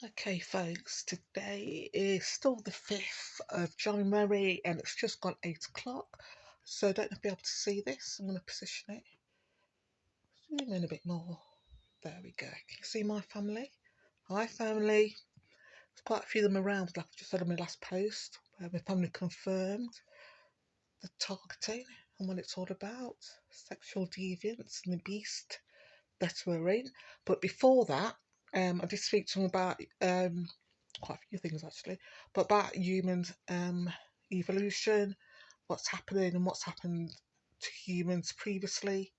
Okay, folks, today is still the 5th of January and it's just gone 8 o'clock. So I don't know if you'll be able to see this. I'm going to position it, zoom in a bit more. There we go. Can you see my family? Hi, family. There's quite a few of them around, like I just said on my last post, where my family confirmed the targeting and what it's all about, sexual deviance and the beast that we're in. But before that, I did speak to them about quite a few things actually, but about human evolution, what's happening and what's happened to humans previously.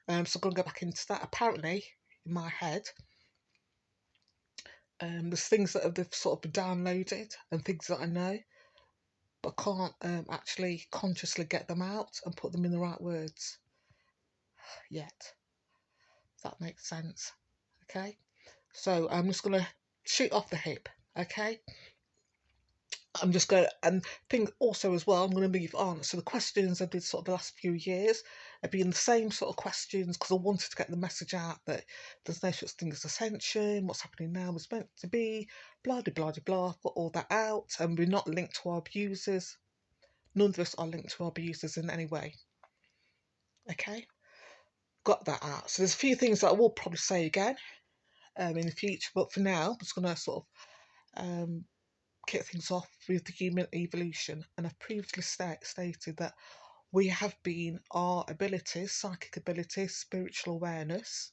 So I'm going to go back into that. Apparently, in my head, there's things that have sort of been downloaded and things that I know, but I can't actually consciously get them out and put them in the right words yet. If that makes sense. Okay, so I'm just going to shoot off the hip. Okay, I'm just going to, and think also as well, I'm going to move on. So the questions I did sort of the last few years have been the same sort of questions because I wanted to get the message out that there's no such thing as ascension, what's happening now is meant to be, blah, blah, blah, blah, got all that out, and we're not linked to our abusers. None of us are linked to our abusers in any way. Okay? Got that out. So there's a few things that I will probably say again in the future, but for now, I'm just going to sort of kick things off with the human evolution. And I've previously stated that we have been, our abilities, psychic abilities, spiritual awareness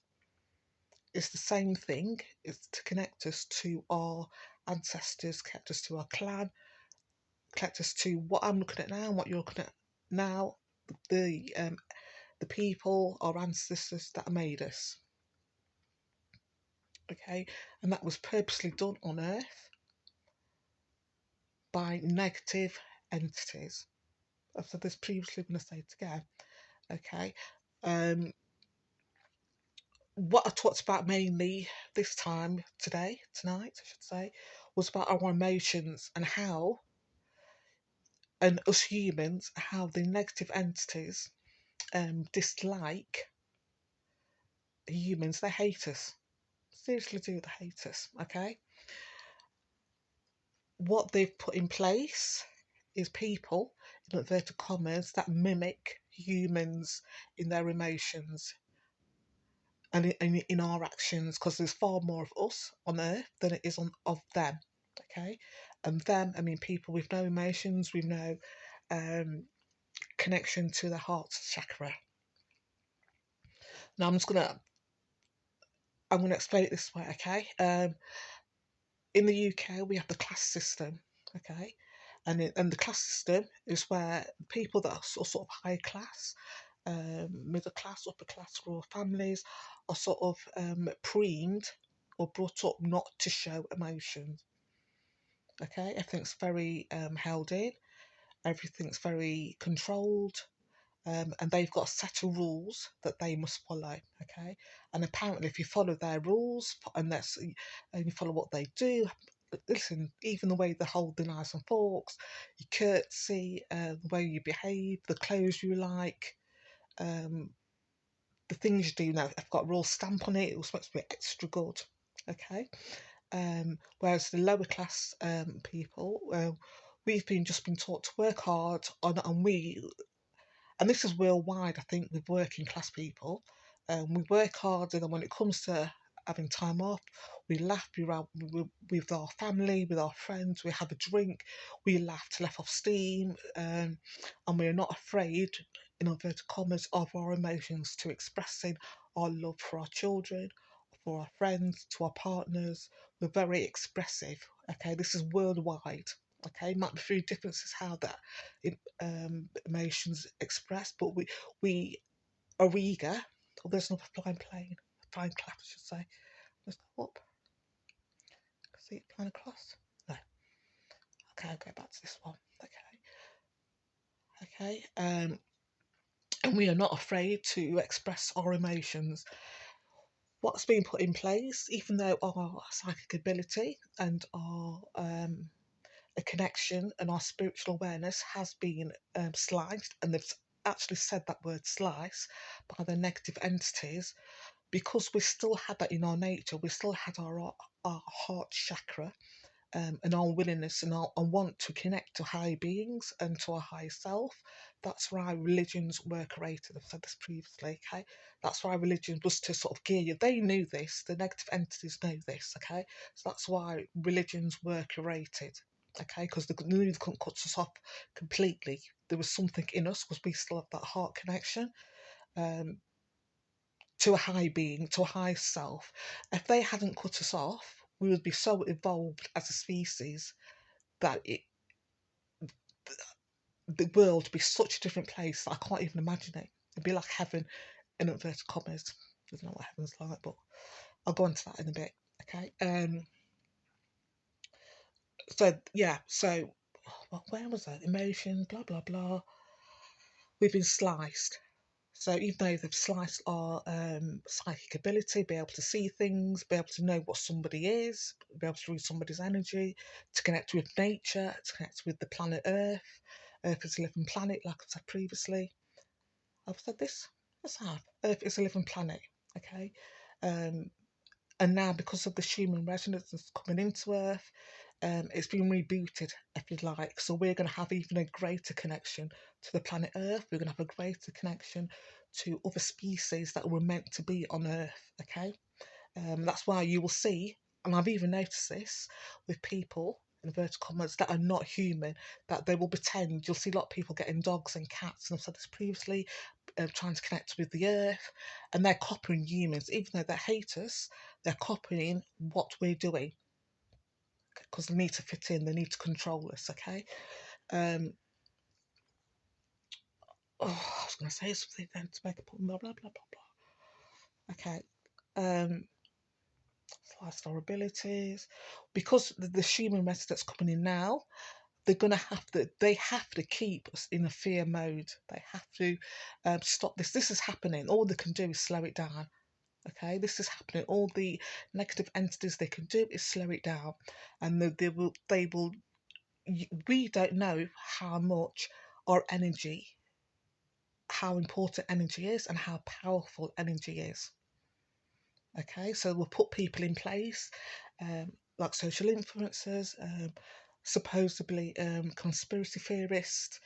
is the same thing. It's to connect us to our ancestors, connect us to our clan, connect us to what I'm looking at now and what you're looking at now, the people, our ancestors that made us. Okay, and that was purposely done on Earth by negative entities. I've said this previously, I'm going to say it again. Okay, what I talked about mainly this time tonight, I should say, was about our emotions and how, and us humans, how the negative entities dislike humans. They hate us. Seriously, do they hate us? Okay. What they've put in place is people, in inverted commas, that mimic humans in their emotions and in our actions, because there's far more of us on Earth than it is of them. Okay, and them, I mean people with no emotions, with no connection to the heart chakra. Now I'm gonna explain it this way. Okay, in the UK we have the class system. Okay, and the class system is where people that are sort of high class, middle class, upper class, rural families are sort of premed or brought up not to show emotions. Okay, everything's very held in, everything's very controlled, and they've got a set of rules that they must follow. Okay, and apparently, if you follow their rules and you follow what they do, listen, even the way they hold the knives and forks, your curtsy, the way you behave, the clothes you like, um, the things you do now, have got a real stamp on it. It was supposed to be extra good. Okay, whereas the lower class people, we've just been taught to work hard and this is worldwide, I think, with working class people. We work hard, and then when it comes to having time off, we laugh with our family, with our friends, we have a drink, we laugh to let off steam, and we're not afraid, in inverted commas, of our emotions, to expressing our love for our children, for our friends, to our partners. We're very expressive. Okay, this is worldwide. Okay, might be through differences how that emotions expressed, but we are eager. Oh, there's another flying plane, flying cloud, I should say. There's no up. See it flying across? No. Okay, I'll go back to this one. Okay. And we are not afraid to express our emotions. What's been put in place, even though our psychic ability and our a connection and our spiritual awareness has been sliced, and they've actually said that word slice by the negative entities. because we still had that in our nature, we still had our heart chakra, and our willingness and our want to connect to higher beings and to our higher self. That's why religions were created. I've said this previously, okay? That's why religion was to sort of gear you. They knew this, the negative entities know this, okay? So that's why religions were created, okay? Because they knew they couldn't cut us off completely. There was something in us because we still have that heart connection. To a high being, to a high self. If they hadn't cut us off, we would be so evolved as a species that the world would be such a different place that I can't even imagine it. It'd be like heaven in inverted commas. I don't know what heaven's like, but I'll go into that in a bit. Okay. So yeah. So where was that? Emotion. Blah blah blah. We've been sliced. So even though they've sliced our psychic ability, be able to see things, be able to know what somebody is, be able to read somebody's energy, to connect with nature, to connect with the planet Earth. Earth is a living planet, like I've said previously. I've said this. Yes, I have. Earth is a living planet. Okay. Um, and now because of the human resonance that's coming into Earth, it's been rebooted, if you like. So we're going to have even a greater connection to the planet Earth. We're going to have a greater connection to other species that were meant to be on Earth. Okay, that's why you will see, and I've even noticed this with people in inverted commas that are not human, that they will pretend. You'll see a lot of people getting dogs and cats, and I've said this previously, trying to connect with the earth, and they're copying humans, even though they hate us. They're copying what we're doing because they need to fit in, they need to control us. Okay. Um, oh, I was going to say something then to make a point. Blah blah blah blah blah. Okay. Lifestyle abilities, because the human race that's coming in now, they have to keep us in a fear mode. They have to stop this. This is happening. All they can do is slow it down. Okay, this is happening. All the negative entities they can do is slow it down, and they will. We don't know how much our energy, how important energy is, and how powerful energy is. Okay, so we'll put people in place, um, like social influencers, supposedly conspiracy theorists.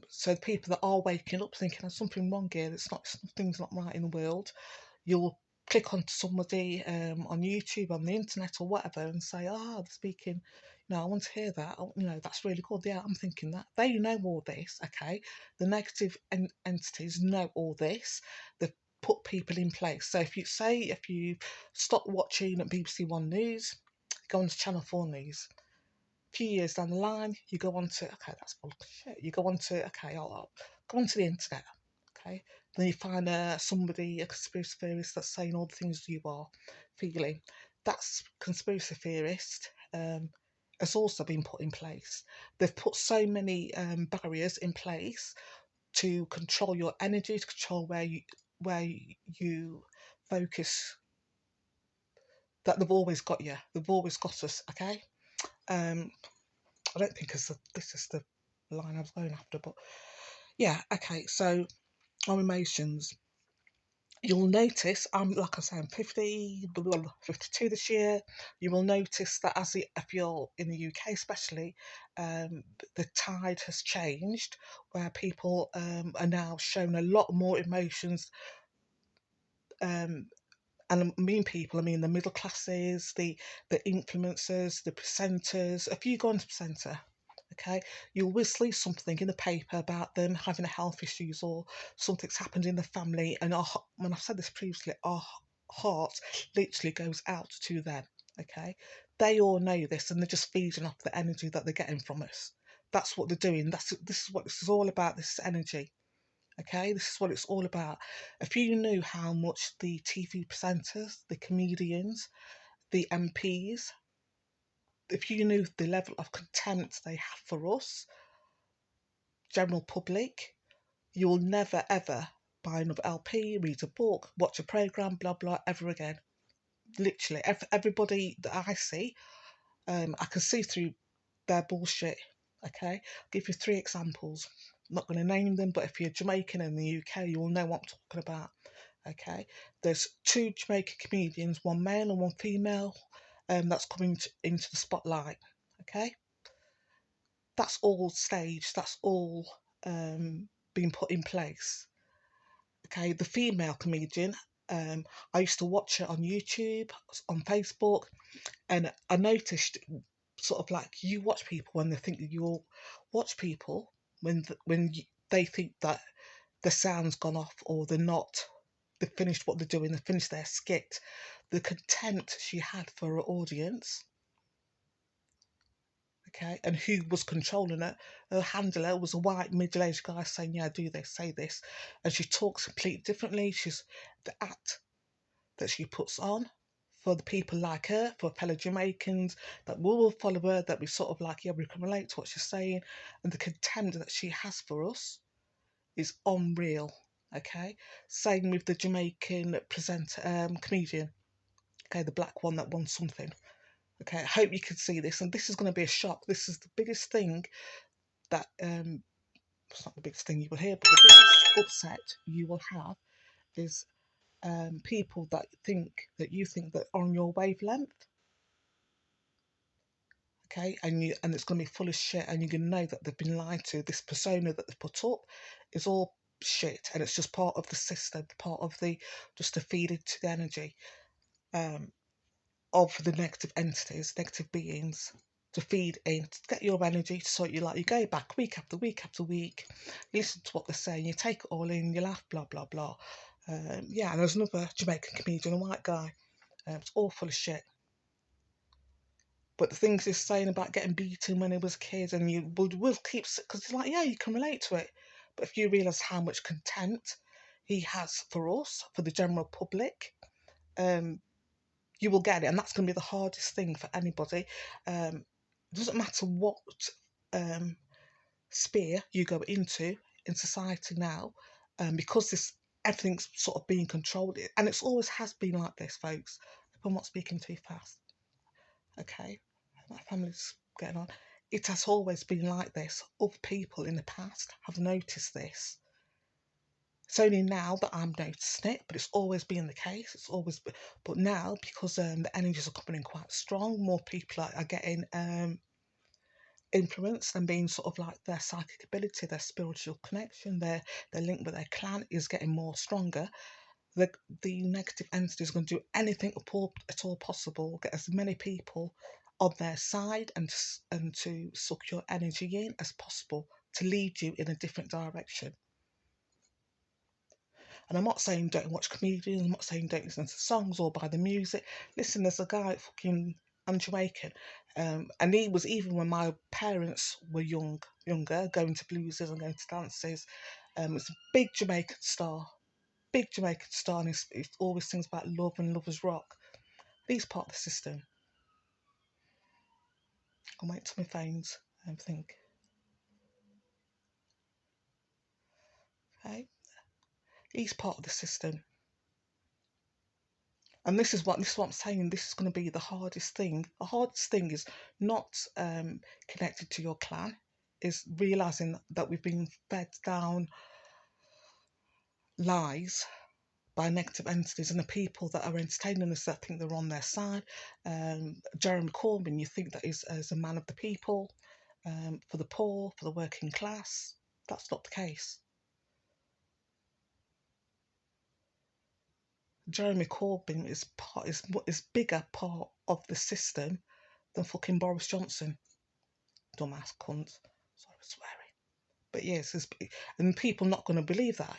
So the people that are waking up thinking there's something wrong here, something's not right in the world. You'll click onto somebody on YouTube, on the internet, or whatever, and say, "Ah, they're speaking. I want to hear that. Oh, that's really good. Yeah, I'm thinking that." They know all this. Okay, the negative entities know all this. They've put people in place. So if you stop watching BBC One News, go on to Channel 4 News. A few years down the line, you go on to, okay, that's bullshit. You go on to, okay, I'll go on to the internet. Okay, then you find somebody, a conspiracy theorist, that's saying all the things you are feeling. That's conspiracy theorist. Has also been put in place. They've put so many barriers in place to control your energy, to control where you focus. That they've always got you. They've always got us. Okay. I don't think this is the line I was going after, but yeah. Okay. So our emotions. You'll notice, like I say, I'm 52 this year. You will notice that if you're in the UK especially, the tide has changed, where people are now showing a lot more emotions. And I mean people, I mean the middle classes, the influencers, the presenters. If you go onto presenter, okay, you will see something in the paper about them having a health issues or something's happened in the family, and when I've said this previously, our heart literally goes out to them. Okay, they all know this, and they're just feeding off the energy that they're getting from us. That's what they're doing. This is what this is all about. This is energy. Okay, this is what it's all about. If you knew how much the TV presenters, the comedians, the MPs, if you knew the level of contempt they have for us, general public, you will never ever buy another LP, read a book, watch a program, blah blah, ever again. Literally, everybody that I see, I can see through their bullshit. Okay, I'll give you 3 examples. I'm not going to name them, but if you're Jamaican in the UK, you will know what I'm talking about. Okay, there's two Jamaican comedians, one male and one female, that's coming into the spotlight. Okay, that's all staged. That's all being put in place. Okay, the female comedian. I used to watch it on YouTube, on Facebook, and I noticed sort of like you watch people when they think that you'll watch people they think that the sound's gone off or they're not, they finished what they're doing, they finished their skit, the contempt she had for her audience, okay, and who was controlling it. Her handler was a white middle-aged guy saying, yeah, do this, say this, and she talks completely differently. She's the act that she puts on for the people like her, for fellow Jamaicans that will follow her, that we sort of like, yeah, we can relate to what she's saying, and the contempt that she has for us is unreal. Okay, same with the Jamaican presenter, comedian. Okay, the black one that won something. Okay, I hope you can see this, and this is going to be a shock. This is the biggest thing that it's not the biggest thing you will hear, but the biggest upset you will have is people that you think that are on your wavelength. Okay, and it's going to be full of shit, and you're going to know that they've been lied to. This persona that they've put up is all shit, and it's just part of the system, part of the, just to feed into the energy um, of the negative entities, negative beings, to feed in, to get your energy. So you like, you go back week after week after week, you listen to what they're saying, you take it all in, you laugh, blah blah blah. Yeah, and there's another Jamaican comedian, a white guy. It's all full of shit. But the things he's saying about getting beaten when he was a kid, and you will keep, because it's like, yeah, you can relate to it. But if you realise how much contempt he has for us, for the general public, you will get it, and that's going to be the hardest thing for anybody. It doesn't matter what sphere you go into in society now, because this, everything's sort of being controlled, and it's always has been like this, folks. If I'm not speaking too fast, okay, my family's getting on. It has always been like this. Other people in the past have noticed this. It's only now that I'm noticing it, but it's always been the case. It's always been, but now because the energies are coming in quite strong, more people are getting influenced and being sort of like their psychic ability, their spiritual connection, their link with their clan is getting more stronger. The negative entity is going to do anything at all possible, get as many people on their side and to suck your energy in as possible, to lead you in a different direction. And I'm not saying don't watch comedians, I'm not saying don't listen to songs or buy the music. Listen, there's a guy fucking, I'm Jamaican, and he was, even when my parents were younger, going to blueses and going to dances. It's a big Jamaican star, and he always sings about love and lovers rock. He's part of the system. I'll wait till my phones and think. Okay, he's part of the system. And this is what I'm saying. This is going to be the hardest thing. The hardest thing is not connected to your clan. Is realizing that we've been fed down lies by negative entities, and the people that are entertaining us that think they're on their side. Jeremy Corbyn, you think that is a man of the people, for the poor, for the working class. That's not the case. Jeremy Corbyn is bigger part of the system than fucking Boris Johnson. Dumbass cunt. Sorry for swearing. But yes, and people not going to believe that.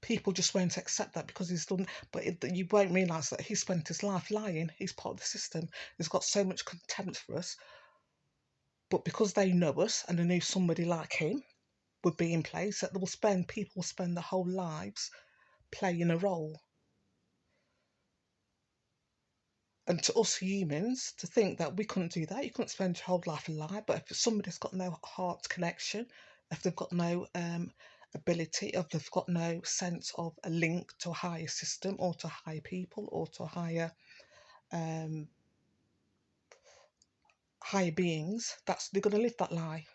People just won't accept that because he's done. But you won't realise that he spent his life lying. He's part of the system. He's got so much contempt for us. But because they know us and they knew somebody like him would be in place, that people will spend their whole lives playing a role. And to us humans, to think that we couldn't do that, you couldn't spend your whole life alive. But if somebody's got no heart connection, if they've got no ability, if they've got no sense of a link to a higher system or to higher people or to um, higher beings, they're going to live that lie.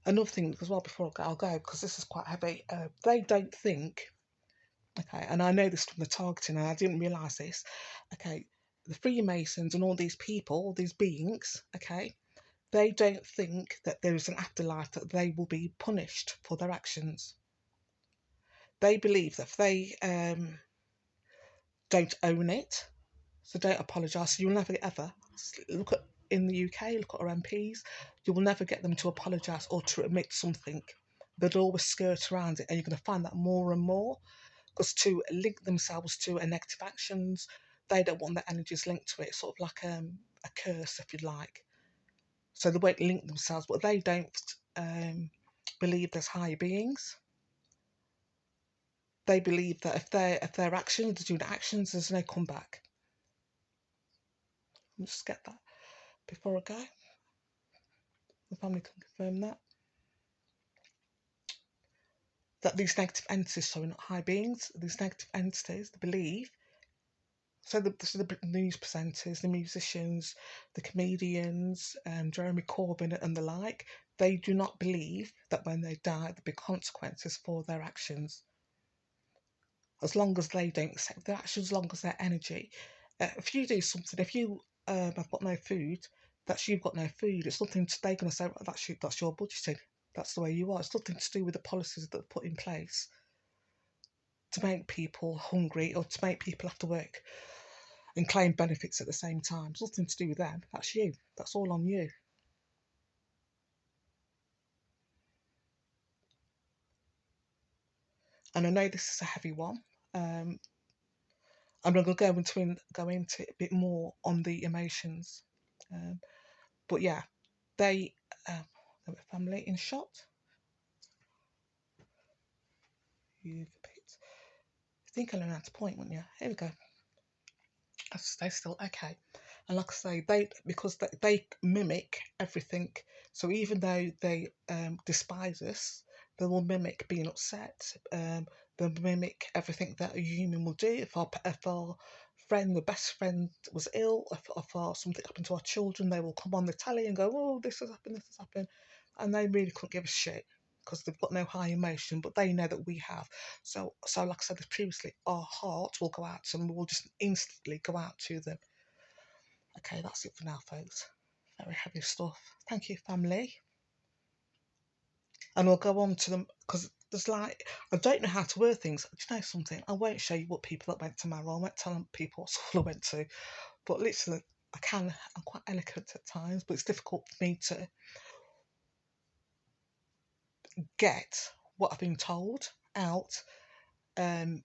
Another thing as well before I'll go, because this is quite heavy. They don't think, okay, and I know this from the targeting, and I didn't realise this, okay, the Freemasons and all these people, all these beings, okay, they don't think that there is an afterlife, that they will be punished for their actions. They believe that if they don't own it, so don't apologise. So you'll never ever look at in the UK, look at our MPs, you will never get them to apologise or to admit something. They'll always skirt around it, and you're going to find that more and more, because to link themselves to a negative actions, they don't want their energies linked to it, sort of like a curse, if you like. So they won't link themselves, but they don't believe there's higher beings. They believe that if their actions, they're doing actions, there's no comeback. Let me just get that before I go. The family can confirm that these negative entities, sorry, not high beings, these negative entities, they believe. So the news presenters, the musicians, the comedians, Jeremy Corbyn and the like, they do not believe that when they die there'll be consequences for their actions. As long as they don't accept their actions, as long as their energy. If you do something, if you have got no food, that's you've got no food. It's nothing they're going to say, that's your budgeting. That's the way you are. It's nothing to do with the policies that are put in place to make people hungry or to make people have to work and claim benefits at the same time. It's nothing to do with them. That's you. That's all on you. And I know this is a heavy one. I'm going to go into it a bit more on the emotions. But yeah, they were family in shot. You've picked. I think I learned how to point, wouldn't you? Here we go. Stay still. Okay. And like I say, because they mimic everything. So even though they despise us, they will mimic being upset. They'll mimic everything that a human will do. If our friend, the best friend, was ill, if something happened to our children, they will come on the telly and go, "Oh, this has happened, this has happened," and they really couldn't give a shit because they've got no high emotion, but they know that we have. So like I said previously, our heart will go out to them. We'll just instantly go out to them. Okay, that's it for now, folks. Very heavy stuff. Thank you, family. And we'll go on to them because there's like, I don't know how to word things. Do you know something? I won't show you what people that went to Marrow. I won't tell people what school I went to. But literally, I'm quite eloquent at times, but it's difficult for me to get what I've been told out in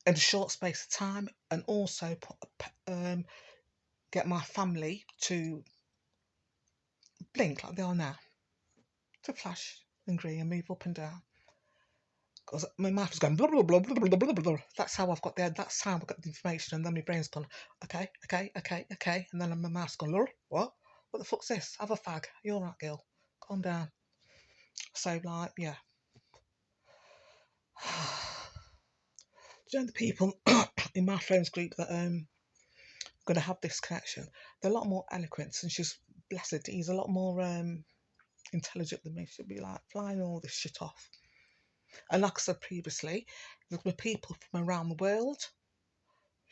a short space of time, and also get my family to blink like they are now, to flash and green and move up and down. Because my mouth is going blah blah blah blah blah blah blah. That's how I've got there. That's how I've got the information, and then my brain's gone, okay, okay, okay, okay, and then my mouth's gone, what? What the fuck's this? Have a fag. You're all right, girl. Calm down. So like, yeah. Do you know the people in my friends group that going to have this connection? They're a lot more eloquent, and she's blessed. He's a lot more intelligent than me. She'll be like flying all this shit off. And like I said previously, there's going to be people from around the world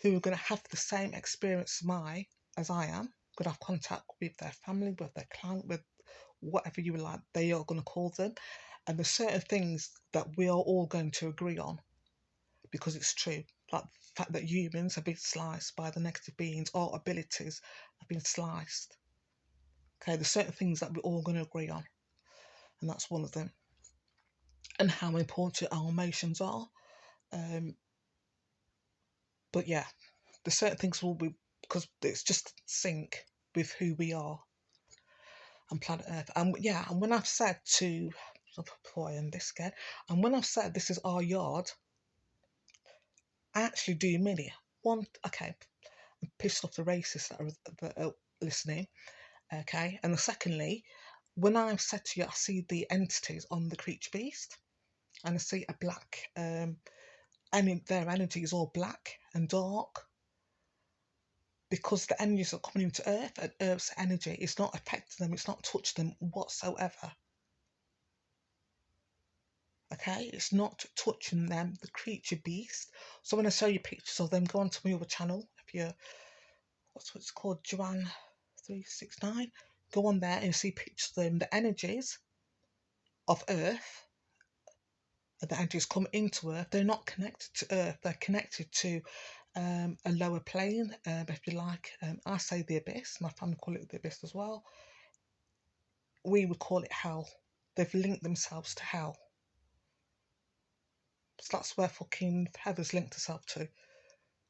who are going to have the same experience as I am, going to have contact with their family, with their clan, with whatever you like, they are going to call them. And there's certain things that we are all going to agree on because it's true. Like the fact that humans have been sliced by the negative beings, our abilities have been sliced. Okay, there's certain things that we're all going to agree on, and that's one of them. And how important our emotions are. But yeah, the certain things will be because it's just sync with who we are on planet Earth. And yeah, and when I've said before I end this again, and when I've said this is our yard, I actually do mean it. One, okay, I'm pissed off the racists that are listening, okay, and secondly, when I've said to you, I see the entities on the creature beast, and I see a black, and their energy is all black and dark, because the energies are coming into Earth, and Earth's energy is not affecting them, it's not touching them whatsoever. Okay, it's not touching them, the creature beast. So when I show you pictures of them, go onto my other channel. If you're, what's it's called, Joanne369, go on there and see pictures of them. The energies of Earth, the energies come into Earth, they're not connected to Earth, they're connected to a lower plane, if you like. I say the abyss, my family call it the abyss as well. We would call it hell. They've linked themselves to hell. So that's where fucking Heather's linked herself to.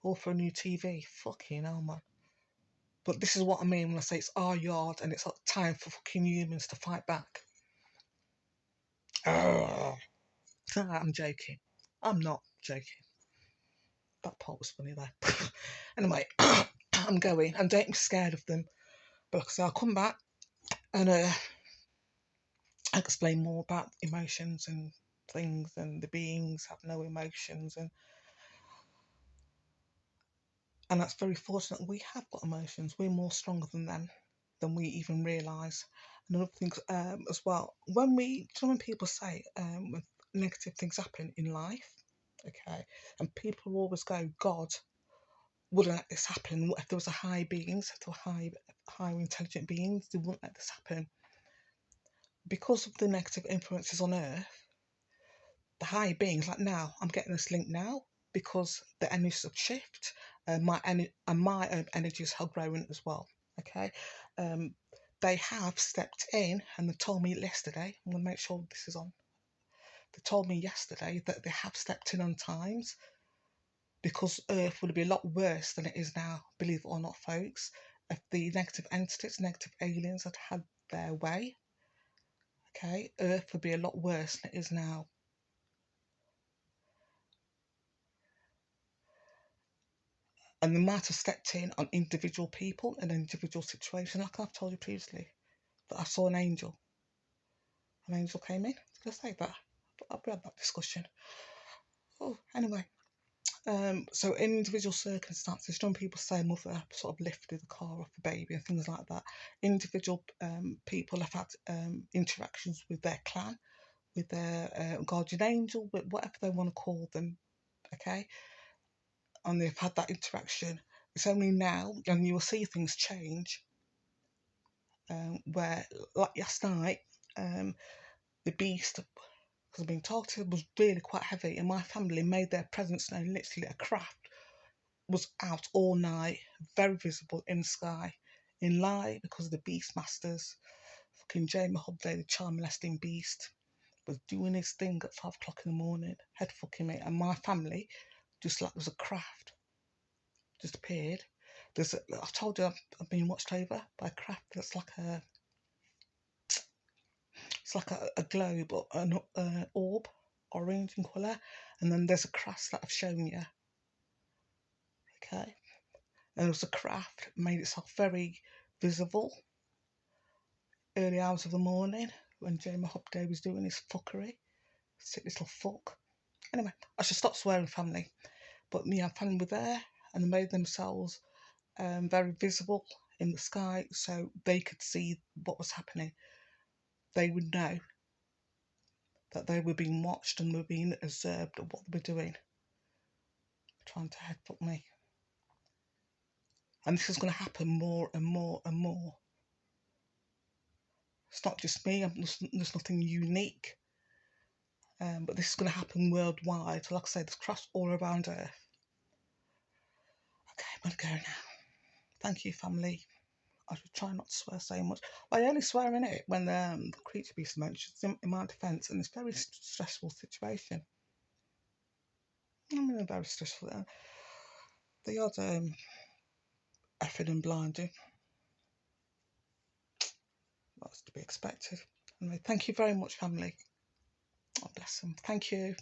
All for a new TV. Fucking hell, man. But this is what I mean when I say it's our yard and it's time for fucking humans to fight back. I'm joking. I'm not joking. That part was funny there. Anyway, I'm going. And don't be scared of them. But like I say, I'll come back and explain more about emotions and things, and the beings have no emotions, and that's very fortunate. We have got emotions. We're more stronger than them than we even realise. And another thing as well, when people say when negative things happen in life, okay, and people always go, God wouldn't let this happen. What if there was a high beings, if there were higher intelligent beings, they wouldn't let this happen. Because of the negative influences on Earth, the higher beings, like now, I'm getting this link now because the energies have shifted, my own energies have grown as well. Okay, they have stepped in and they told me yesterday. I'm going to make sure this is on. They told me yesterday that they have stepped in on times because Earth would be a lot worse than it is now. Believe it or not, folks, if the negative entities, negative aliens had had their way, okay, Earth would be a lot worse than it is now. And they might have stepped in on individual people and individual situations, like I've told you previously, that I saw an angel. An angel came in. Did I say that? I've had that discussion. Oh, anyway. So in individual circumstances, some people say mother sort of lifted the car off the baby and things like that. Individual people have had interactions with their clan, with their guardian angel, with whatever they want to call them, okay? And they've had that interaction. It's only now, and you will see things change, where, like last night, the beast, because I've been told it was really quite heavy, and my family made their presence known. Literally, a craft was out all night, very visible in the sky, in light, because of the Beastmasters. Fucking Jamie Hobday, the child molesting beast, was doing his thing at 5 o'clock in the morning, head fucking me, and my family, just like there's a craft, just appeared. I've told you I've been watched over by a craft that's like it's like a globe or an orb, orange in colour, and then there's a craft that I've shown you. Okay, and it was a craft made itself very visible early hours of the morning when Jamie Hobday was doing his fuckery. Sick little fuck. Anyway, I should stop swearing, family. But yeah, family were there and they made themselves very visible in the sky so they could see what was happening. They would know that they were being watched and were being observed of what they were doing. Trying to headbutt me. And this is going to happen more and more and more. It's not just me, there's nothing unique. But this is going to happen worldwide. Like I say, there's crafts all around Earth. Okay, I'm going to go now. Thank you, family. I should try not to swear so much. I only swear in it when the creature beast mentions in my defence, and it's a very stressful situation. I'm in a very stressful. The odd effing and blinding. That's to be expected. Anyway, thank you very much, family. God bless them. Thank you.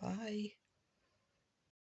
Bye.